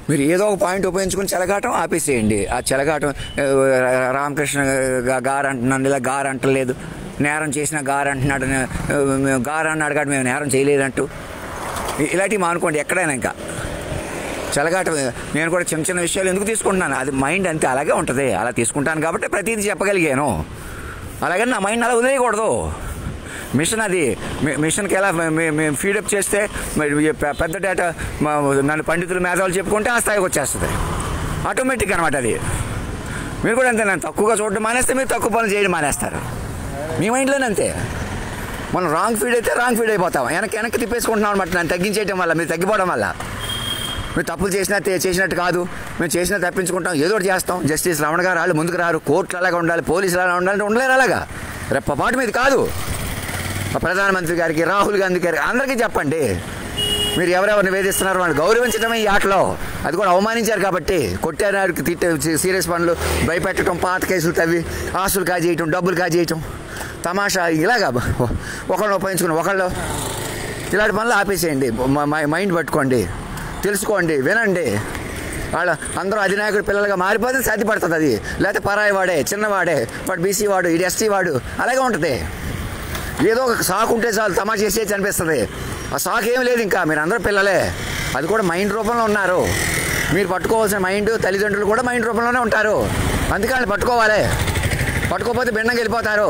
మీరు ఏదో ఒక పాయింట్ ఉపయోగించుకుని చెలగాటం ఆపేసేయండి. ఆ చెలగాటం రామకృష్ణ గారు అంటున్నాను, ఇలా గారు అంటలేదు, నేరం చేసిన గారు అంటున్నాడు, గారు అన్నాడు కాబట్టి మేము నేరం చేయలేదంటూ ఇలాంటివి మానుకోండి. ఎక్కడైనా ఇంకా చెలగాటం నేను కూడా చిన్న చిన్న విషయాలు ఎందుకు తీసుకుంటున్నాను, అది మైండ్ అంతే అలాగే ఉంటుంది. అలా తీసుకుంటాను కాబట్టి ప్రతిదీ చెప్పగలిగాను. అలాగని నా మైండ్ అలా వదిలేయకూడదు. మిషన్ అది మిషన్కి ఎలా మేము ఫీడప్ చేస్తే పెద్ద డేటా నన్ను పండితులు మేధావులు చెప్పుకుంటే ఆ స్థాయికి వచ్చేస్తుంది ఆటోమేటిక్ అనమాట. అది మీరు కూడా అంతే. నన్ను తక్కువగా చూడడం మానేస్తే మీరు తక్కువ పనులు చేయడం మానేస్తారు. మీ మైండ్లోనే అంతే. మనం రాంగ్ ఫీడ్ అయితే రాంగ్ ఫీడ్ అయిపోతాం. వెనక్కి తిప్పేసుకుంటున్నాం అనమాట. నన్ను తగ్గించేయడం వల్ల, మీరు తగ్గిపోవడం వల్ల. మీరు తప్పులు చేసినట్టు కాదు, మేము చేసినా తప్పించుకుంటాం, ఏదో ఒకటి చేస్తాం. జస్టిస్ రమణ గారు వాళ్ళు ముందుకు రారు, కోర్టులు అలాగా ఉండాలి, పోలీసులు అలా ఉండాలంటే ఉండలేరు. అలాగా రెప్పపాటు మీద కాదు. ప్రధానమంత్రి గారికి, రాహుల్ గాంధీ గారికి అందరికీ చెప్పండి, మీరు ఎవరెవరిని వేధిస్తున్నారు వాళ్ళు గౌరవించడమే ఈ ఆటలో. అది కూడా అవమానించారు కాబట్టి కొట్టారు, సీరియస్ పనులు భయపెట్టడం, పాత కేసులు తవ్వి ఆస్తులు కాజేయటం, డబ్బులు కాజేయటం, తమాషా ఇలాగా ఒకళ్ళు ఉపయోగించుకుని ఒకళ్ళు ఇలాంటి పనులు ఆపేసేయండి. మైండ్ పట్టుకోండి, తెలుసుకోండి, వినండి. వాళ్ళ అందరూ అధినాయకుడి పిల్లలుగా మారిపోతే సాధ్యపడుతుంది. అది లేకపోతే పరాయి వాడే, చిన్నవాడే, వాడు బీసీ వాడు, ఇది ఎస్టీ వాడు, అలాగే ఉంటుంది. ఏదో ఒక సాకు ఉంటే చాలు, తమాషా చేసేసి అనిపిస్తుంది. ఆ సాకు ఏం లేదు. ఇంకా మీరు అందరూ పిల్లలే, అది కూడా మైండ్ రూపంలో ఉన్నారు. మీరు పట్టుకోవాల్సిన మైండ్, తల్లిదండ్రులు కూడా మైండ్ రూపంలోనే ఉంటారు. అందుకే వాళ్ళు పట్టుకోవాలి. పట్టుకోకపోతే భిన్నంగా వెళ్ళిపోతారు.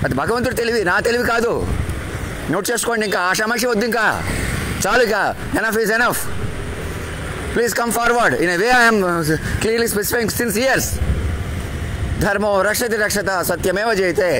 అది భగవంతుడి తెలివి, నా తెలివి కాదు. నోట్ చేసుకోండి. ఇంకా ఆ సమస్య వద్దు, ఇంకా చాలు. ఇక enough is enough. Please come forward. In a way I'm clearly specifying since years. ధర్మో రక్షతి రక్షత, సత్యమేవ జయతే.